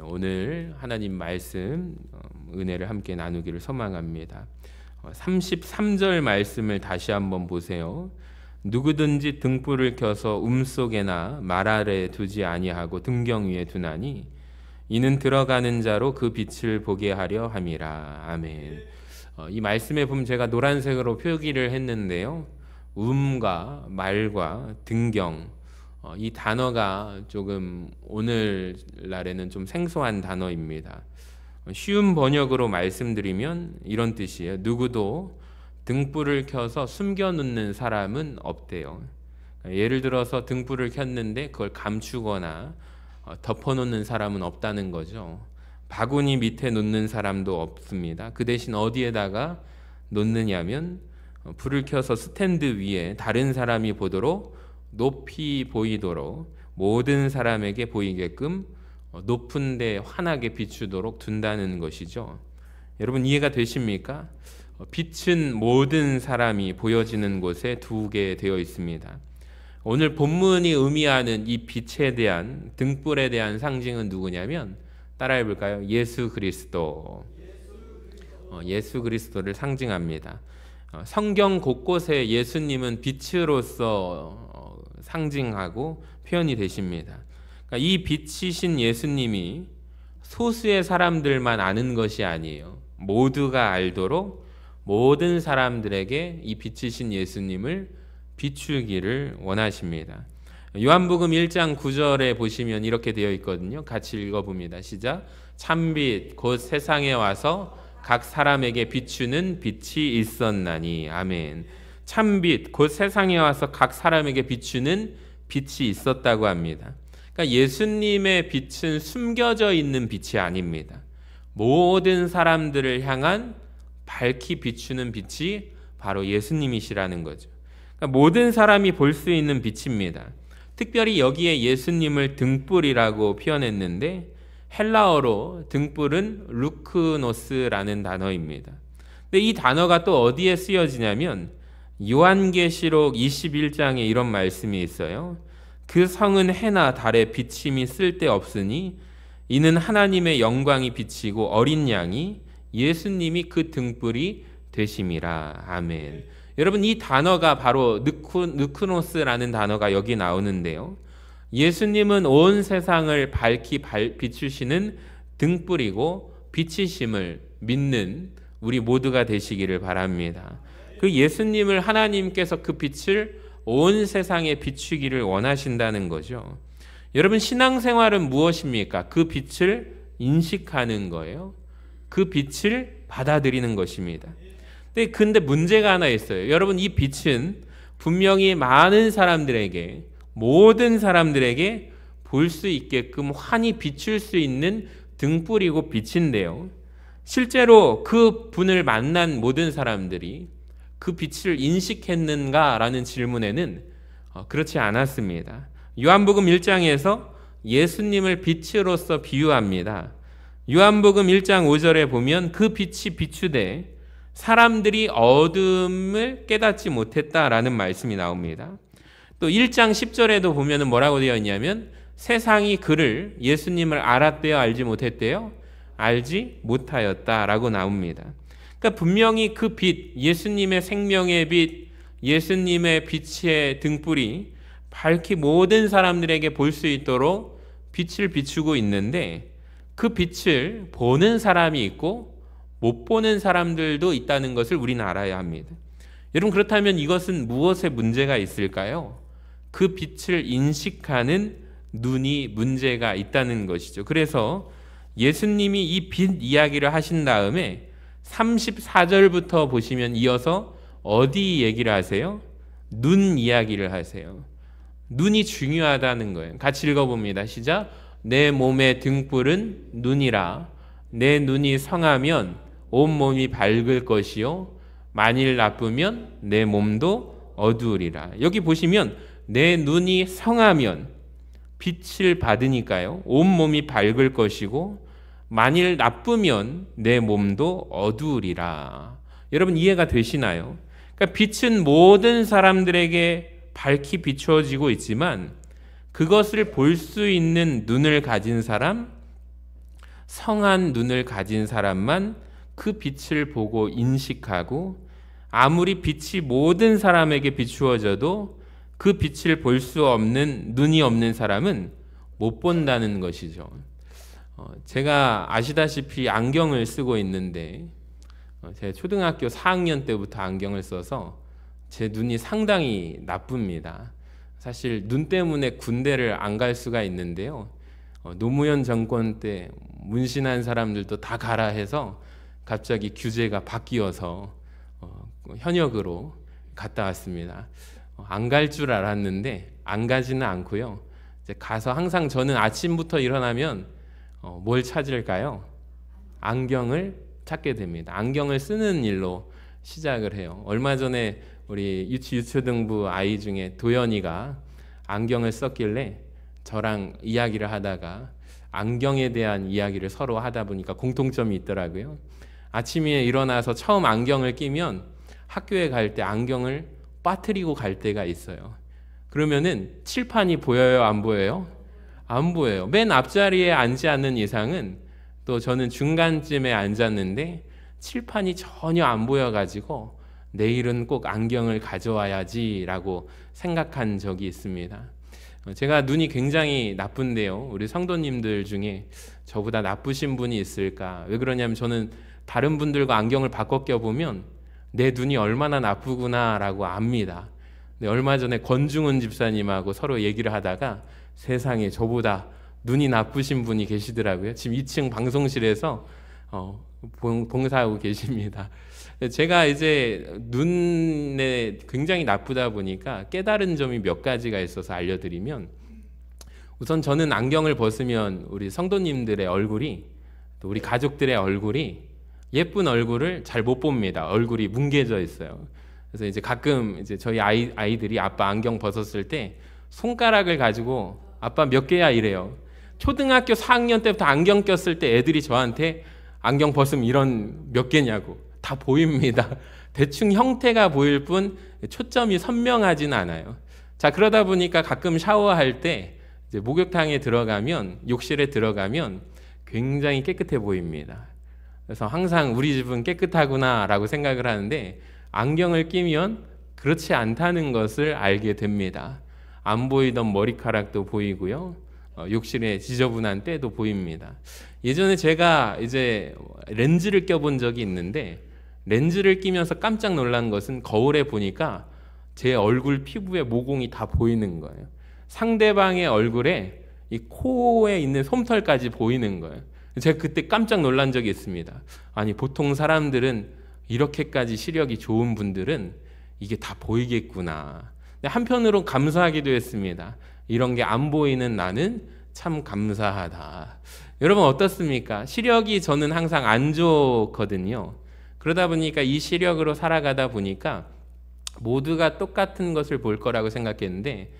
오늘 하나님 말씀 은혜를 함께 나누기를 소망합니다. 33절 말씀을 다시 한번 보세요. 누구든지 등불을 켜서 속에나 말 아래 두지 아니하고 등경 위에 두나니 이는 들어가는 자로 그 빛을 보게 하려 함이라. 아멘. 이 말씀에 보면 제가 노란색으로 표기를 했는데요. 과 말과 등경, 이 단어가 조금 오늘날에는 좀 생소한 단어입니다. 쉬운 번역으로 말씀드리면 이런 뜻이에요. 누구도 등불을 켜서 숨겨놓는 사람은 없대요. 예를 들어서 등불을 켰는데 그걸 감추거나 덮어놓는 사람은 없다는 거죠. 바구니 밑에 놓는 사람도 없습니다. 그 대신 어디에다가 놓느냐면 불을 켜서 스탠드 위에 다른 사람이 보도록 높이 보이도록 모든 사람에게 보이게끔 높은 데 환하게 비추도록 둔다는 것이죠. 여러분 이해가 되십니까? 빛은 모든 사람이 보여지는 곳에 두게 되어 있습니다. 오늘 본문이 의미하는 이 빛에 대한 등불에 대한 상징은 누구냐면 따라해 볼까요? 예수 그리스도. 예수 그리스도를 상징합니다. 성경 곳곳에 예수님은 빛으로서 상징하고 표현이 되십니다. 그러니까 이 빛이신 예수님이 소수의 사람들만 아는 것이 아니에요. 모두가 알도록 모든 사람들에게 이 빛이신 예수님을 비추기를 원하십니다. 요한복음 1장 9절에 보시면 이렇게 되어 있거든요. 같이 읽어봅니다. 시작. 참빛 곧 세상에 와서 각 사람에게 비추는 빛이 있었나니. 아멘. 참빛 곧 세상에 와서 각 사람에게 비추는 빛이 있었다고 합니다. 그러니까 예수님의 빛은 숨겨져 있는 빛이 아닙니다. 모든 사람들을 향한 밝히 비추는 빛이 바로 예수님이시라는 거죠. 그러니까 모든 사람이 볼 수 있는 빛입니다. 특별히 여기에 예수님을 등불이라고 표현했는데 헬라어로 등불은 루크노스라는 단어입니다. 근데 이 단어가 또 어디에 쓰여지냐면 요한계시록 21장에 이런 말씀이 있어요. 그 성은 해나 달의 비침이 쓸데없으니 이는 하나님의 영광이 비치고 어린 양이 예수님이 그 등불이 되심이라. 아멘. 여러분 이 단어가 바로 느크노스라는 단어가 여기 나오는데요. 예수님은 온 세상을 밝히 비추시는 등불이고 빛이심을 믿는 우리 모두가 되시기를 바랍니다. 그 예수님을 하나님께서 그 빛을 온 세상에 비추기를 원하신다는 거죠. 여러분 신앙생활은 무엇입니까? 그 빛을 인식하는 거예요. 그 빛을 받아들이는 것입니다. 근데 문제가 하나 있어요. 여러분 이 빛은 분명히 많은 사람들에게 모든 사람들에게 볼 수 있게끔 환히 비출 수 있는 등불이고 빛인데요. 실제로 그 분을 만난 모든 사람들이 그 빛을 인식했는가라는 질문에는 그렇지 않았습니다. 요한복음 1장에서 예수님을 빛으로서 비유합니다. 요한복음 1장 5절에 보면 그 빛이 비추되 사람들이 어둠을 깨닫지 못했다라는 말씀이 나옵니다. 또 1장 10절에도 보면 뭐라고 되어 있냐면 세상이 그를 예수님을 알았대요, 알지 못했대요? 알지 못하였다라고 나옵니다. 그러니까 분명히 그 빛, 예수님의 생명의 빛, 예수님의 빛의 등불이 밝히 모든 사람들에게 볼 수 있도록 빛을 비추고 있는데 그 빛을 보는 사람이 있고 못 보는 사람들도 있다는 것을 우리는 알아야 합니다. 여러분 그렇다면 이것은 무엇에 문제가 있을까요? 그 빛을 인식하는 눈이 문제가 있다는 것이죠. 그래서 예수님이 이 빛 이야기를 하신 다음에 34절부터 보시면 이어서 어디 얘기를 하세요? 눈 이야기를 하세요. 눈이 중요하다는 거예요. 같이 읽어봅니다. 시작. 내 몸의 등불은 눈이라. 내 눈이 성하면 온몸이 밝을 것이요 만일 나쁘면 내 몸도 어두우리라. 여기 보시면 내 눈이 성하면 빛을 받으니까요 온몸이 밝을 것이고 만일 나쁘면 내 몸도 어두우리라. 여러분 이해가 되시나요? 그러니까 빛은 모든 사람들에게 밝히 비추어지고 있지만 그것을 볼 수 있는 눈을 가진 사람, 성한 눈을 가진 사람만 그 빛을 보고 인식하고, 아무리 빛이 모든 사람에게 비추어져도 그 빛을 볼 수 없는 눈이 없는 사람은 못 본다는 것이죠. 제가 아시다시피 안경을 쓰고 있는데, 제가 초등학교 4학년 때부터 안경을 써서 제 눈이 상당히 나쁩니다. 사실 눈 때문에 군대를 안 갈 수가 있는데요, 노무현 정권 때 문신한 사람들도 다 가라 해서 갑자기 규제가 바뀌어서 현역으로 갔다 왔습니다. 안 갈 줄 알았는데 안 가지는 않고요. 이제 가서 항상 저는 아침부터 일어나면 뭘 찾을까요? 안경을 찾게 됩니다. 안경을 쓰는 일로 시작을 해요. 얼마 전에 우리 유초등부 아이 중에 도연이가 안경을 썼길래 저랑 이야기를 하다가 안경에 대한 이야기를 서로 하다 보니까 공통점이 있더라고요. 아침에 일어나서 처음 안경을 끼면 학교에 갈 때 안경을 빠뜨리고 갈 때가 있어요. 그러면은 칠판이 보여요, 안 보여요? 안 보여요. 맨 앞자리에 앉지 않는 이상은, 또 저는 중간쯤에 앉았는데 칠판이 전혀 안 보여가지고 내일은 꼭 안경을 가져와야지라고 생각한 적이 있습니다. 제가 눈이 굉장히 나쁜데요, 우리 성도님들 중에 저보다 나쁘신 분이 있을까? 왜 그러냐면 저는 다른 분들과 안경을 바꿔 껴보면 내 눈이 얼마나 나쁘구나라고 압니다. 근데 얼마 전에 권중은 집사님하고 서로 얘기를 하다가 세상에 저보다 눈이 나쁘신 분이 계시더라고요. 지금 2층 방송실에서 봉사하고 계십니다. 제가 이제 눈에 굉장히 나쁘다 보니까 깨달은 점이 몇 가지가 있어서 알려드리면, 우선 저는 안경을 벗으면 우리 성도님들의 얼굴이, 또 우리 가족들의 얼굴이, 예쁜 얼굴을 잘 못 봅니다. 얼굴이 뭉개져 있어요. 그래서 이제 가끔 이제 저희 아이들이 아빠 안경 벗었을 때 손가락을 가지고 아빠 몇 개야 이래요. 초등학교 4학년 때부터 안경 꼈을 때 애들이 저한테 안경 벗으면 이런 몇 개냐고. 다 보입니다. 대충 형태가 보일 뿐 초점이 선명하진 않아요. 자, 그러다 보니까 가끔 샤워할 때 이제 목욕탕에 들어가면, 욕실에 들어가면 굉장히 깨끗해 보입니다. 그래서 항상 우리 집은 깨끗하구나라고 생각을 하는데 안경을 끼면 그렇지 않다는 것을 알게 됩니다. 안 보이던 머리카락도 보이고요, 욕실에 지저분한 때도 보입니다. 예전에 제가 이제 렌즈를 껴본 적이 있는데, 렌즈를 끼면서 깜짝 놀란 것은 거울에 보니까 제 얼굴 피부에 모공이 다 보이는 거예요. 상대방의 얼굴에 이 코에 있는 솜털까지 보이는 거예요. 제가 그때 깜짝 놀란 적이 있습니다. 아니, 보통 사람들은 이렇게까지 시력이 좋은 분들은 이게 다 보이겠구나. 근데 한편으로 감사하기도 했습니다. 이런 게 안 보이는 나는 참 감사하다. 여러분 어떻습니까? 시력이 저는 항상 안 좋거든요. 그러다 보니까 이 시력으로 살아가다 보니까 모두가 똑같은 것을 볼 거라고 생각했는데,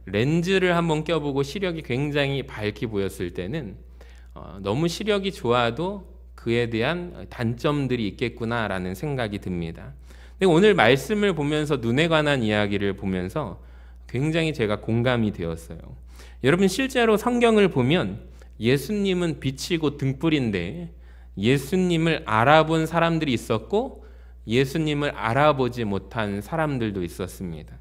렌즈를 한번 껴보고 시력이 굉장히 밝게 보였을 때는 너무 시력이 좋아도 그에 대한 단점들이 있겠구나라는 생각이 듭니다. 근데 오늘 말씀을 보면서 눈에 관한 이야기를 보면서 굉장히 제가 공감이 되었어요. 여러분 실제로 성경을 보면 예수님은 빛이고 등불인데 예수님을 알아본 사람들이 있었고 예수님을 알아보지 못한 사람들도 있었습니다.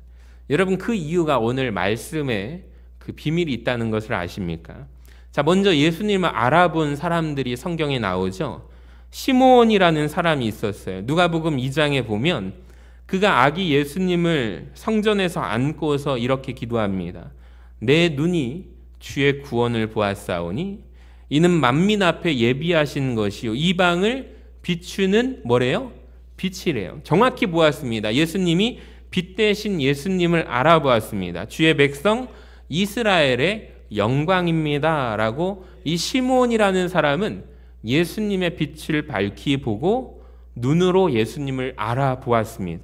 여러분 그 이유가 오늘 말씀에 그 비밀이 있다는 것을 아십니까? 자, 먼저 예수님을 알아본 사람들이 성경에 나오죠. 시므온이라는 사람이 있었어요. 누가복음 2장에 보면 그가 아기 예수님을 성전에서 안고서 이렇게 기도합니다. 내 눈이 주의 구원을 보았사오니 이는 만민 앞에 예비하신 것이요 이방을 비추는 뭐래요? 빛이래요. 정확히 보았습니다. 예수님이 빛 대신 예수님을 알아보았습니다. 주의 백성 이스라엘의 영광입니다 라고 이 시므온이라는 사람은 예수님의 빛을 밝히 보고 눈으로 예수님을 알아보았습니다.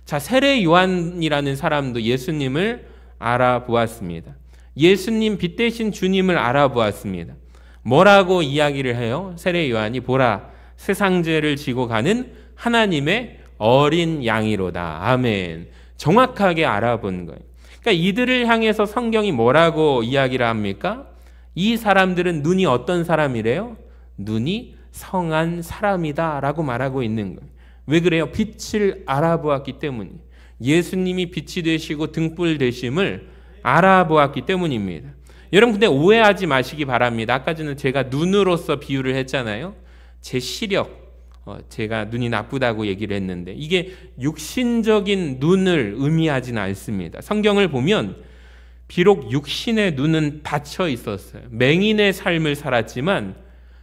자, 세례 요한이라는 사람도 예수님을 알아보았습니다. 예수님 빛 대신 주님을 알아보았습니다. 뭐라고 이야기를 해요? 세례 요한이 보라 세상 죄를 지고 가는 하나님의 어린 양이로다. 아멘. 정확하게 알아본 거예요. 그러니까 이들을 향해서 성경이 뭐라고 이야기를 합니까? 이 사람들은 눈이 어떤 사람이래요? 눈이 성한 사람이다 라고 말하고 있는 거예요. 왜 그래요? 빛을 알아보았기 때문이에요. 예수님이 빛이 되시고 등불 되심을 알아보았기 때문입니다. 여러분 근데 오해하지 마시기 바랍니다. 아까 전에 제가 눈으로서 비유를 했잖아요. 제 시력, 제가 눈이 나쁘다고 얘기를 했는데 이게 육신적인 눈을 의미하지는 않습니다. 성경을 보면 비록 육신의 눈은 닫혀 있었어요. 맹인의 삶을 살았지만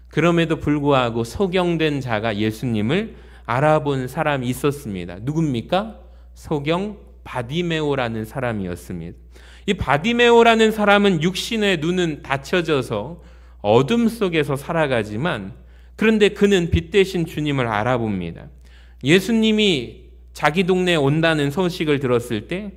그럼에도 불구하고 소경된 자가 예수님을 알아본 사람이 있었습니다. 누굽니까? 소경 바디메오라는 사람이었습니다. 이 바디메오라는 사람은 육신의 눈은 닫혀져서 어둠 속에서 살아가지만 그런데 그는 빛 대신 주님을 알아봅니다. 예수님이 자기 동네에 온다는 소식을 들었을 때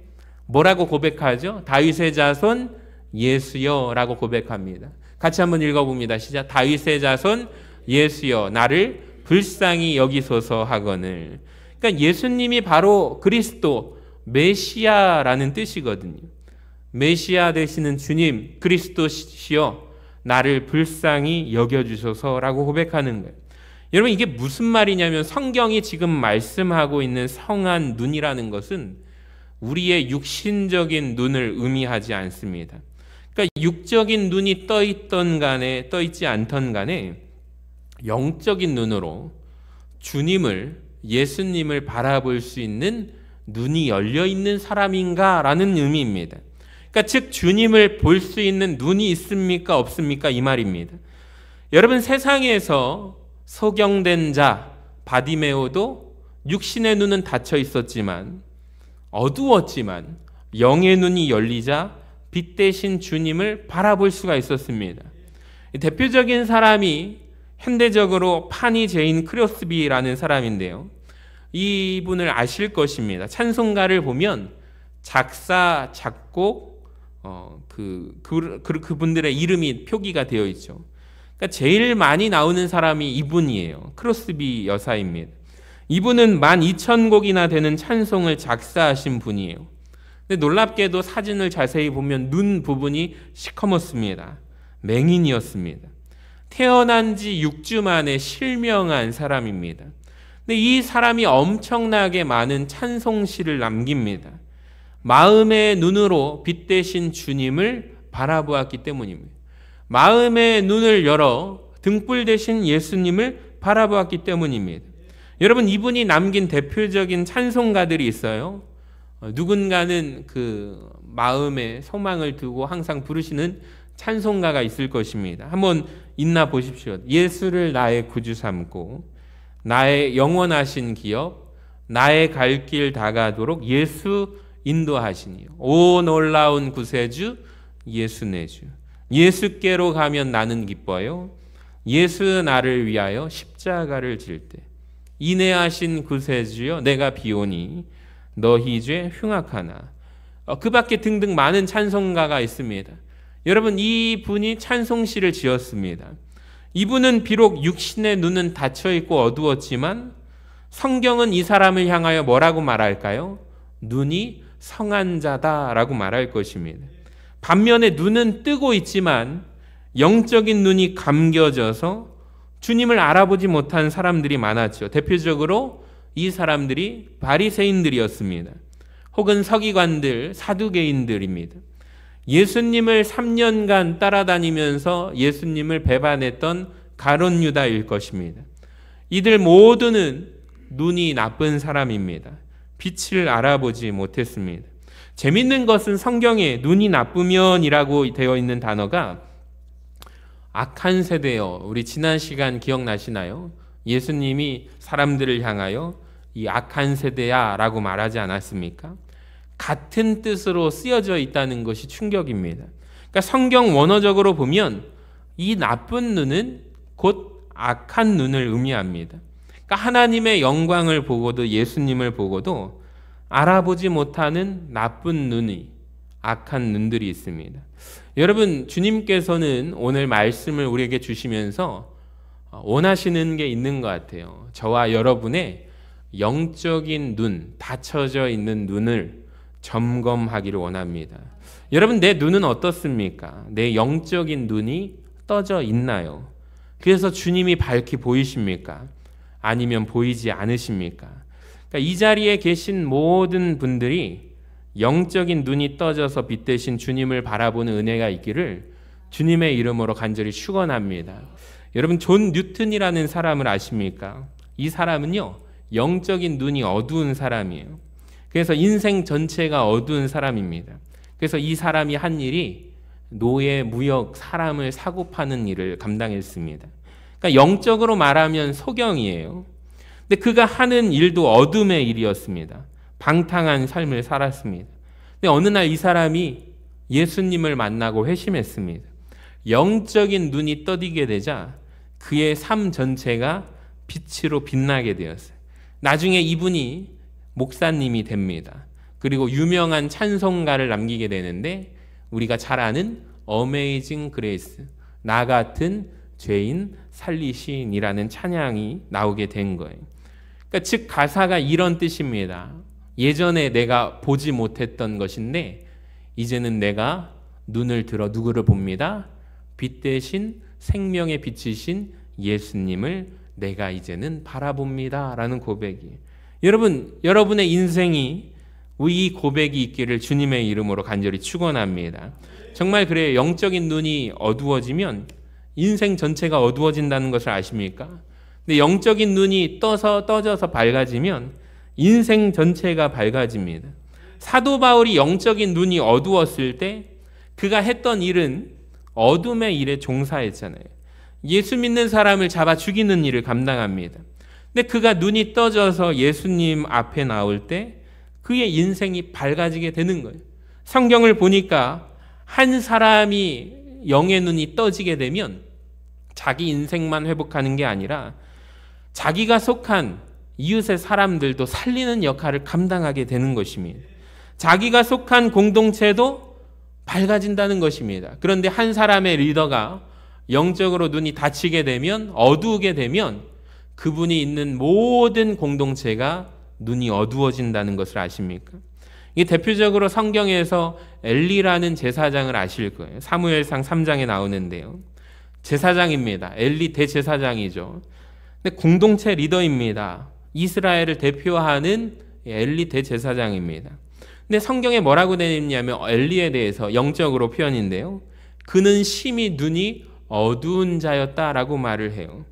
뭐라고 고백하죠? 다윗의 자손 예수여 라고 고백합니다. 같이 한번 읽어봅니다. 시작. 다윗의 자손 예수여 나를 불쌍히 여기소서 하거늘. 그러니까 예수님이 바로 그리스도 메시아라는 뜻이거든요. 메시아 되시는 주님 그리스도시여 나를 불쌍히 여겨주소서라고 고백하는 거예요. 여러분 이게 무슨 말이냐면 성경이 지금 말씀하고 있는 성한 눈이라는 것은 우리의 육신적인 눈을 의미하지 않습니다. 그러니까 육적인 눈이 떠 있던 간에 떠 있지 않던 간에 영적인 눈으로 주님을 예수님을 바라볼 수 있는 눈이 열려 있는 사람인가라는 의미입니다. 그러니까 즉 주님을 볼 수 있는 눈이 있습니까 없습니까 이 말입니다. 여러분 세상에서 소경된 자 바디메오도 육신의 눈은 닫혀 있었지만 어두웠지만 영의 눈이 열리자 빛 대신 주님을 바라볼 수가 있었습니다. 대표적인 사람이 현대적으로 파니 제인 크로스비라는 사람인데요. 이분을 아실 것입니다. 찬송가를 보면 작사, 작곡, 그분들의 이름이 표기가 되어 있죠. 그러니까 제일 많이 나오는 사람이 이분이에요. 크로스비 여사입니다. 이분은 12,000곡이나 되는 찬송을 작사하신 분이에요. 근데 놀랍게도 사진을 자세히 보면 눈 부분이 시커멓습니다. 맹인이었습니다. 태어난 지 6주 만에 실명한 사람입니다. 근데 이 사람이 엄청나게 많은 찬송시를 남깁니다. 마음의 눈으로 빛 대신 주님을 바라보았기 때문입니다. 마음의 눈을 열어 등불 대신 예수님을 바라보았기 때문입니다. 여러분 이분이 남긴 대표적인 찬송가들이 있어요. 누군가는 그 마음에 소망을 두고 항상 부르시는 찬송가가 있을 것입니다. 한번 읽나 보십시오. 예수를 나의 구주 삼고 나의 영원하신 기업 나의 갈 길 다가도록 예수 인도하시니 오 놀라운 구세주 예수 내 주 예수께로 가면 나는 기뻐요. 예수 나를 위하여 십자가를 질 때 인내하신 구세주여 내가 비오니 너희 죄 흉악하나 그 밖에 등등 많은 찬송가가 있습니다. 여러분 이분이 찬송시를 지었습니다. 이분은 비록 육신의 눈은 닫혀있고 어두웠지만 성경은 이 사람을 향하여 뭐라고 말할까요? 눈이 성한 자다라고 말할 것입니다. 반면에 눈은 뜨고 있지만 영적인 눈이 감겨져서 주님을 알아보지 못한 사람들이 많았죠. 대표적으로 이 사람들이 바리새인들이었습니다. 혹은 서기관들, 사두개인들입니다. 예수님을 3년간 따라다니면서 예수님을 배반했던 가룟 유다일 것입니다. 이들 모두는 눈이 나쁜 사람입니다. 빛을 알아보지 못했습니다. 재밌는 것은 성경에 눈이 나쁘면이라고 되어 있는 단어가 악한 세대요. 우리 지난 시간 기억나시나요? 예수님이 사람들을 향하여 이 악한 세대야 라고 말하지 않았습니까? 같은 뜻으로 쓰여져 있다는 것이 충격입니다. 그러니까 성경 원어적으로 보면 이 나쁜 눈은 곧 악한 눈을 의미합니다. 그러니까 하나님의 영광을 보고도 예수님을 보고도 알아보지 못하는 나쁜 눈이 악한 눈들이 있습니다. 여러분 주님께서는 오늘 말씀을 우리에게 주시면서 원하시는 게 있는 것 같아요. 저와 여러분의 영적인 눈, 닫혀져 있는 눈을 점검하기를 원합니다. 여러분 내 눈은 어떻습니까? 내 영적인 눈이 떠져 있나요? 그래서 주님이 밝히 보이십니까? 아니면 보이지 않으십니까? 그러니까 이 자리에 계신 모든 분들이 영적인 눈이 떠져서 빛대신 주님을 바라보는 은혜가 있기를 주님의 이름으로 간절히 축원합니다. 여러분, 존 뉴턴이라는 사람을 아십니까? 이 사람은요, 영적인 눈이 어두운 사람이에요. 그래서 인생 전체가 어두운 사람입니다. 그래서 이 사람이 한 일이 노예, 무역, 사람을 사고 파는 일을 감당했습니다. 그러니까 영적으로 말하면 소경이에요. 근데 그가 하는 일도 어둠의 일이었습니다. 방탕한 삶을 살았습니다. 근데 어느 날 이 사람이 예수님을 만나고 회심했습니다. 영적인 눈이 떠지게 되자 그의 삶 전체가 빛으로 빛나게 되었어요. 나중에 이분이 목사님이 됩니다. 그리고 유명한 찬송가를 남기게 되는데 우리가 잘 아는 어메이징 그레이스, 나 같은 죄인 살리신이라는 찬양이 나오게 된 거예요. 그러니까 즉 가사가 이런 뜻입니다. 예전에 내가 보지 못했던 것인데 이제는 내가 눈을 들어 누구를 봅니다? 빛 대신 생명의 빛이신 예수님을 내가 이제는 바라봅니다 라는 고백이에요. 여러분의 인생이 이 고백이 있기를 주님의 이름으로 간절히 축원합니다. 정말 그래요. 영적인 눈이 어두워지면 인생 전체가 어두워진다는 것을 아십니까? 근데 영적인 눈이 떠져서 밝아지면 인생 전체가 밝아집니다. 사도 바울이 영적인 눈이 어두웠을 때 그가 했던 일은 어둠의 일에 종사했잖아요. 예수 믿는 사람을 잡아 죽이는 일을 감당합니다. 근데 그가 눈이 떠져서 예수님 앞에 나올 때 그의 인생이 밝아지게 되는 거예요. 성경을 보니까 한 사람이 영의 눈이 떠지게 되면 자기 인생만 회복하는 게 아니라 자기가 속한 이웃의 사람들도 살리는 역할을 감당하게 되는 것입니다. 자기가 속한 공동체도 밝아진다는 것입니다. 그런데 한 사람의 리더가 영적으로 눈이 닫히게 되면, 어두우게 되면 그분이 있는 모든 공동체가 눈이 어두워진다는 것을 아십니까? 이게 대표적으로 성경에서 엘리라는 제사장을 아실 거예요. 사무엘상 3장에 나오는데요. 제사장입니다. 엘리 대제사장이죠. 근데 공동체 리더입니다. 이스라엘을 대표하는 엘리 대제사장입니다. 근데 성경에 뭐라고 되어 있냐면 엘리에 대해서 영적으로 표현인데요. 그는 심히 눈이 어두운 자였다라고 말을 해요.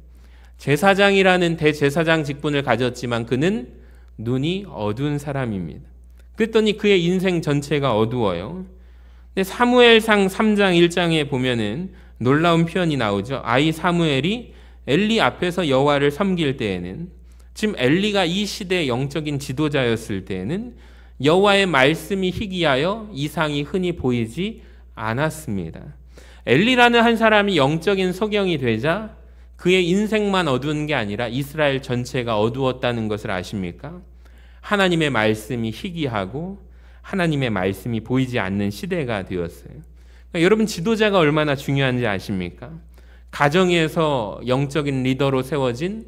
제사장이라는 대제사장 직분을 가졌지만 그는 눈이 어두운 사람입니다. 그랬더니 그의 인생 전체가 어두워요. 근데 사무엘상 3장 1장에 보면은 놀라운 표현이 나오죠. 아이 사무엘이 엘리 앞에서 여호와를 섬길 때에는, 지금 엘리가 이 시대의 영적인 지도자였을 때에는 여호와의 말씀이 희귀하여 이상이 흔히 보이지 않았습니다. 엘리라는 한 사람이 영적인 소경이 되자 그의 인생만 어두운 게 아니라 이스라엘 전체가 어두웠다는 것을 아십니까? 하나님의 말씀이 희귀하고 하나님의 말씀이 보이지 않는 시대가 되었어요. 그러니까 여러분, 지도자가 얼마나 중요한지 아십니까? 가정에서 영적인 리더로 세워진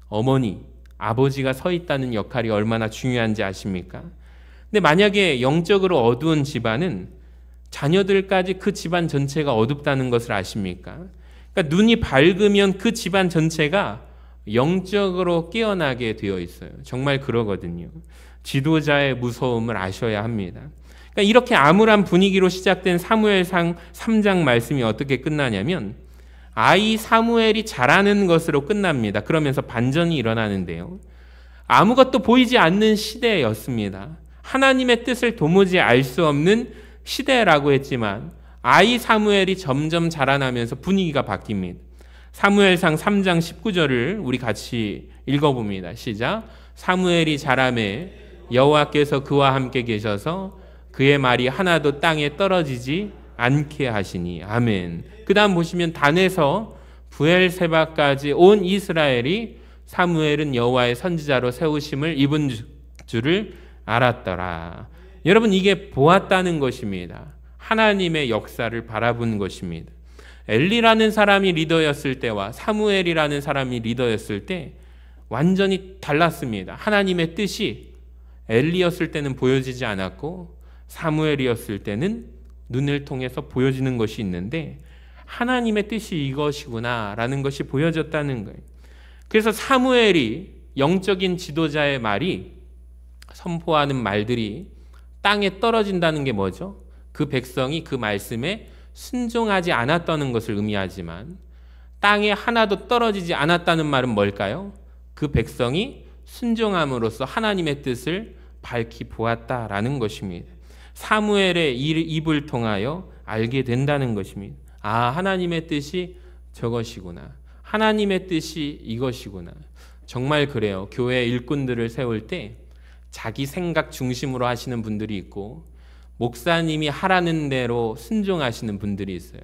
어머니, 아버지가 서 있다는 역할이 얼마나 중요한지 아십니까? 근데 만약에 영적으로 어두운 집안은 자녀들까지 그 집안 전체가 어둡다는 것을 아십니까? 그러니까 눈이 밝으면 그 집안 전체가 영적으로 깨어나게 되어 있어요. 정말 그러거든요. 지도자의 무서움을 아셔야 합니다. 그러니까 이렇게 암울한 분위기로 시작된 사무엘상 3장 말씀이 어떻게 끝나냐면 아이 사무엘이 자라는 것으로 끝납니다. 그러면서 반전이 일어나는데요. 아무것도 보이지 않는 시대였습니다. 하나님의 뜻을 도무지 알 수 없는 시대라고 했지만 아이 사무엘이 점점 자라나면서 분위기가 바뀝니다. 사무엘상 3장 19절을 우리 같이 읽어봅니다. 시작. 사무엘이 자라매 여호와께서 그와 함께 계셔서 그의 말이 하나도 땅에 떨어지지 않게 하시니. 아멘. 그 다음 보시면 단에서 부엘세바까지 온 이스라엘이 사무엘은 여호와의 선지자로 세우심을 입은 줄을 알았더라. 여러분, 이게 보았다는 것입니다. 하나님의 역사를 바라본 것입니다. 엘리라는 사람이 리더였을 때와 사무엘이라는 사람이 리더였을 때 완전히 달랐습니다. 하나님의 뜻이 엘리였을 때는 보여지지 않았고 사무엘이었을 때는 눈을 통해서 보여지는 것이 있는데, 하나님의 뜻이 이것이구나라는 것이 보여졌다는 거예요. 그래서 사무엘이 영적인 지도자의 말이 선포하는 말들이 땅에 떨어진다는 게 뭐죠? 그 백성이 그 말씀에 순종하지 않았다는 것을 의미하지만 땅에 하나도 떨어지지 않았다는 말은 뭘까요? 그 백성이 순종함으로써 하나님의 뜻을 밝히 보았다라는 것입니다. 사무엘의 입을 통하여 알게 된다는 것입니다. 아, 하나님의 뜻이 저것이구나. 하나님의 뜻이 이것이구나. 정말 그래요. 교회 일꾼들을 세울 때 자기 생각 중심으로 하시는 분들이 있고 목사님이 하라는 대로 순종하시는 분들이 있어요.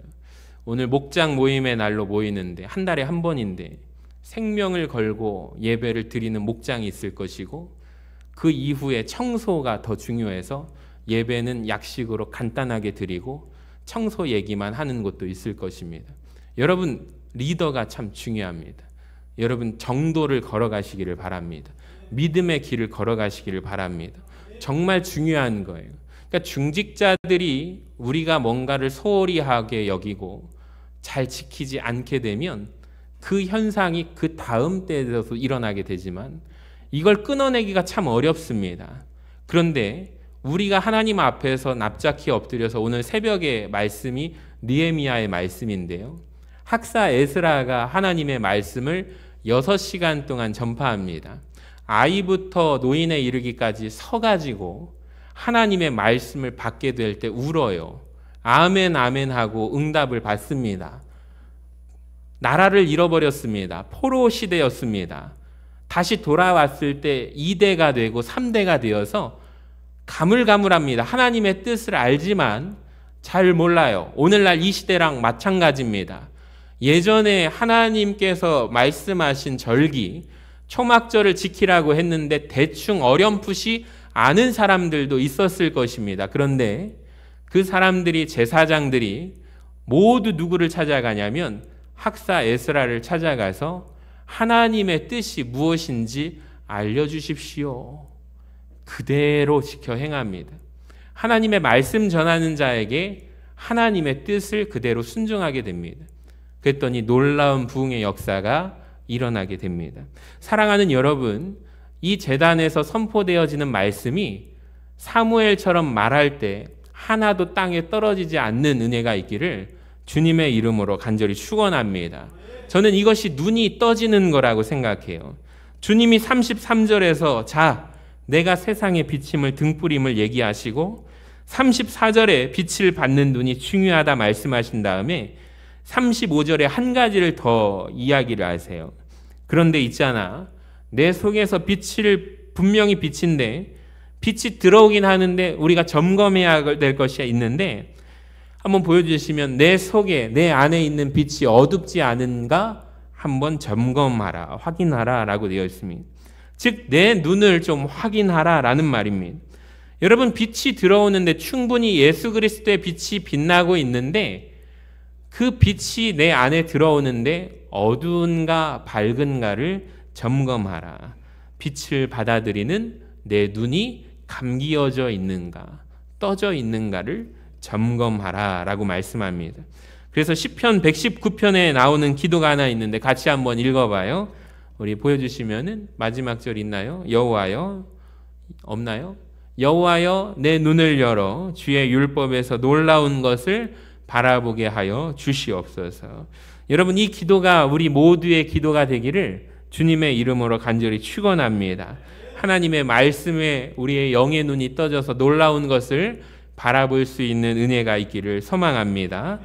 오늘 목장 모임의 날로 모이는데 한 달에 한 번인데 생명을 걸고 예배를 드리는 목장이 있을 것이고 그 이후에 청소가 더 중요해서 예배는 약식으로 간단하게 드리고 청소 얘기만 하는 곳도 있을 것입니다. 여러분, 리더가 참 중요합니다. 여러분, 정도를 걸어가시기를 바랍니다. 믿음의 길을 걸어가시기를 바랍니다. 정말 중요한 거예요. 그러니까 중직자들이 우리가 뭔가를 소홀히 하게 여기고 잘 지키지 않게 되면 그 현상이 그 다음 때에도 일어나게 되지만 이걸 끊어내기가 참 어렵습니다. 그런데 우리가 하나님 앞에서 납작히 엎드려서 오늘 새벽의 말씀이 느헤미야의 말씀인데요. 학사 에스라가 하나님의 말씀을 6시간 동안 전파합니다. 아이부터 노인에 이르기까지 서가지고 하나님의 말씀을 받게 될 때 울어요. 아멘 아멘 하고 응답을 받습니다. 나라를 잃어버렸습니다. 포로 시대였습니다. 다시 돌아왔을 때 2대가 되고 3대가 되어서 가물가물합니다. 하나님의 뜻을 알지만 잘 몰라요. 오늘날 이 시대랑 마찬가지입니다. 예전에 하나님께서 말씀하신 절기, 초막절을 지키라고 했는데 대충 어렴풋이 아는 사람들도 있었을 것입니다. 그런데 그 사람들이, 제사장들이 모두 누구를 찾아가냐면 학사 에스라를 찾아가서 하나님의 뜻이 무엇인지 알려주십시오. 그대로 지켜 행합니다. 하나님의 말씀 전하는 자에게 하나님의 뜻을 그대로 순종하게 됩니다. 그랬더니 놀라운 부흥의 역사가 일어나게 됩니다. 사랑하는 여러분, 이 제단에서 선포되어지는 말씀이 사무엘처럼 말할 때 하나도 땅에 떨어지지 않는 은혜가 있기를 주님의 이름으로 간절히 축원합니다. 저는 이것이 눈이 떠지는 거라고 생각해요. 주님이 33절에서 자, 내가 세상의 비침을 등불임을 얘기하시고 34절에 빛을 받는 눈이 중요하다 말씀하신 다음에 35절에 한 가지를 더 이야기를 하세요. 그런데 있잖아, 내 속에서 빛을 분명히 빛인데 빛이 들어오긴 하는데 우리가 점검해야 될 것이 있는데 한번 보여주시면 내 속에, 내 안에 있는 빛이 어둡지 않은가 한번 점검하라, 확인하라 라고 되어 있습니다. 즉 내 눈을 좀 확인하라 라는 말입니다. 여러분, 빛이 들어오는데 충분히 예수 그리스도의 빛이 빛나고 있는데 그 빛이 내 안에 들어오는데 어두운가 밝은가를 점검하라. 빛을 받아들이는 내 눈이 감기어져 있는가 떠져 있는가를 점검하라 라고 말씀합니다. 그래서 시편 119편에 나오는 기도가 하나 있는데 같이 한번 읽어봐요. 우리 보여주시면은 마지막 절 있나요? 여호와여, 없나요? 여호와여, 내 눈을 열어 주의 율법에서 놀라운 것을 바라보게 하여 주시옵소서. 여러분, 이 기도가 우리 모두의 기도가 되기를 주님의 이름으로 간절히 축원합니다. 하나님의 말씀에 우리의 영의 눈이 떠져서 놀라운 것을 바라볼 수 있는 은혜가 있기를 소망합니다.